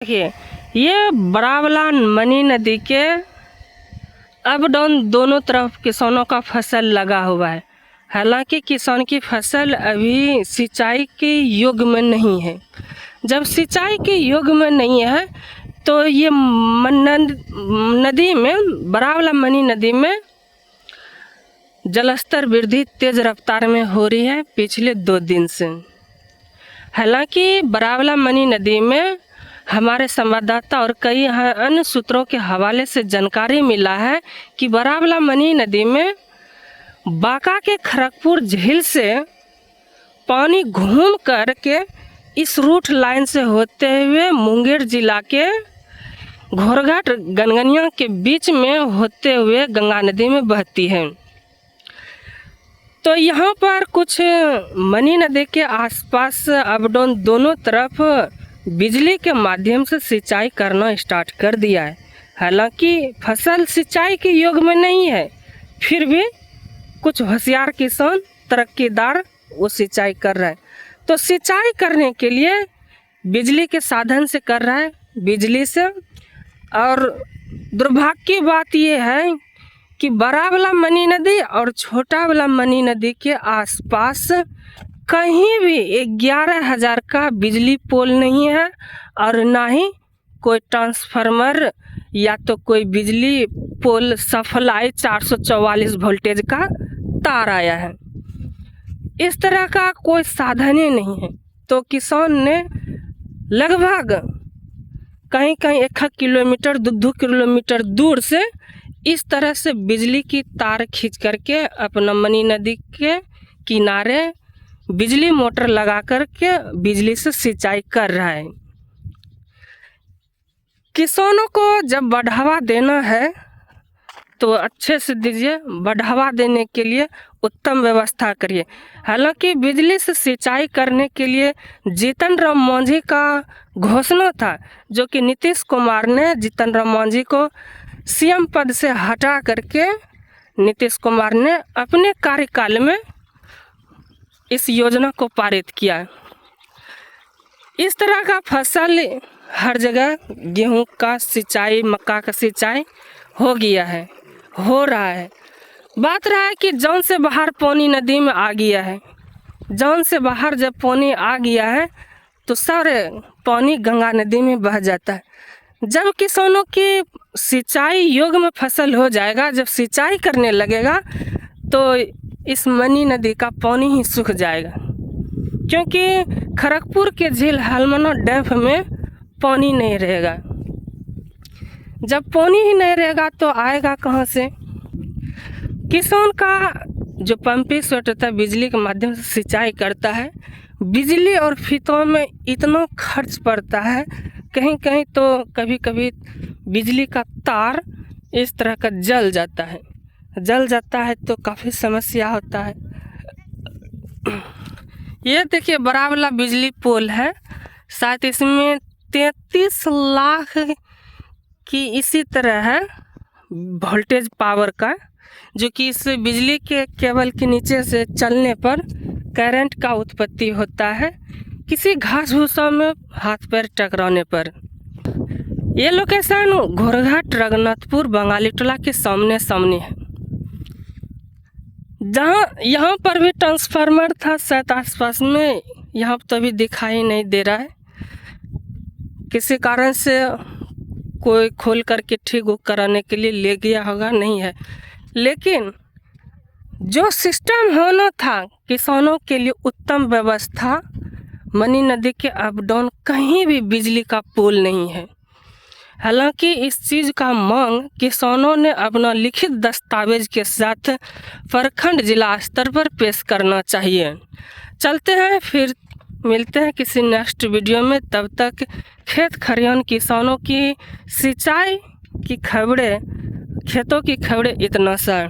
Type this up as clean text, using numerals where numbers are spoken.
देखिए, ये बरावला मनी नदी के अप डाउन दोनों तरफ किसानों का फसल लगा हुआ है। हालांकि किसान की फसल अभी सिंचाई के योग्य में नहीं है। जब सिंचाई के योग्य में नहीं है तो ये नदी में, बरावला मनी नदी में जलस्तर वृद्धि तेज रफ्तार में हो रही है पिछले 2 दिन से। हालांकि बरावला मनी नदी में हमारे संवाददाता और कई अन्य सूत्रों के हवाले से जानकारी मिला है कि बरावला मनी नदी में बांका के खड़गपुर झील से पानी घूम कर के इस रूट लाइन से होते हुए मुंगेर जिला के घोरघाट गनगनिया के बीच में होते हुए गंगा नदी में बहती है। तो यहाँ पर कुछ मनी नदी के आसपास अप डाउन दोनों तरफ बिजली के माध्यम से सिंचाई करना स्टार्ट कर दिया है। हालांकि फसल सिंचाई के योग में नहीं है, फिर भी कुछ होशियार किसान तरक्कीदार वो सिंचाई कर रहा है। तो सिंचाई करने के लिए बिजली के साधन से कर रहा है, बिजली से। और दुर्भाग्य की बात ये है कि बरावला मनी नदी और छोटा वाला मनी नदी के आसपास कहीं भी 11,000 का बिजली पोल नहीं है और ना ही कोई ट्रांसफार्मर या तो कोई बिजली पोल सप्लाई 444 वोल्टेज का तार आया है। इस तरह का कोई साधन ही नहीं है। तो किसान ने लगभग कहीं कहीं 1 किलोमीटर 2 किलोमीटर दूर से इस तरह से बिजली की तार खींच करके अपना मनी नदी के किनारे बिजली मोटर लगा करके बिजली से सिंचाई कर रहा है। किसानों को जब बढ़ावा देना है तो अच्छे से दीजिए, बढ़ावा देने के लिए उत्तम व्यवस्था करिए। हालांकि बिजली से सिंचाई करने के लिए जीतन राम मांझी का घोषणा था, जो कि नीतीश कुमार ने जीतन राम मांझी को सीएम पद से हटा करके नीतीश कुमार ने अपने कार्यकाल में इस योजना को पारित किया। इस तरह का फसल हर जगह गेहूं का सिंचाई, मक्का का सिंचाई हो गया है, हो रहा है। बात रहा है कि जौन से बाहर पानी नदी में आ गया है। जौन से बाहर जब पानी आ गया है तो सारे पानी गंगा नदी में बह जाता है। जब किसानों की सिंचाई योग्य में फसल हो जाएगा, जब सिंचाई करने लगेगा तो इस मनी नदी का पानी ही सूख जाएगा, क्योंकि खड़गपुर के झील हलमना डैम में पानी नहीं रहेगा। जब पानी ही नहीं रहेगा तो आएगा कहाँ से? किसान का जो पंपिंग सेट होता है, बिजली के माध्यम से सिंचाई करता है, बिजली और फीतों में इतना खर्च पड़ता है, कहीं कहीं तो कभी कभी बिजली का तार इस तरह का जल जाता है तो काफ़ी समस्या होता है। ये देखिए बरावला बिजली पोल है, शायद इसमें 33 लाख की इसी तरह है वोल्टेज पावर का, जो कि इस बिजली के केबल के नीचे से चलने पर करंट का उत्पत्ति होता है किसी घास भूसा में हाथ पैर टकराने पर। ये लोकेशन घोरघाट रघुनाथपुर बंगाली टोला के सामने है, जहाँ यहाँ पर भी ट्रांसफार्मर था शायद आसपास में, यहाँ तो अभी दिखाई नहीं दे रहा है। किसी कारण से कोई खोल करके ठीक कराने के लिए ले गया होगा, नहीं है। लेकिन जो सिस्टम होना था किसानों के लिए उत्तम व्यवस्था, मनी नदी के अप डाउन कहीं भी बिजली का पोल नहीं है। हालांकि इस चीज़ का मांग किसानों ने अपना लिखित दस्तावेज के साथ प्रखंड जिला स्तर पर पेश करना चाहिए। चलते हैं, फिर मिलते हैं किसी नेक्स्ट वीडियो में। तब तक खेत खलिहान किसानों की सिंचाई की खबरें, खेतों की खबरें इतना सा।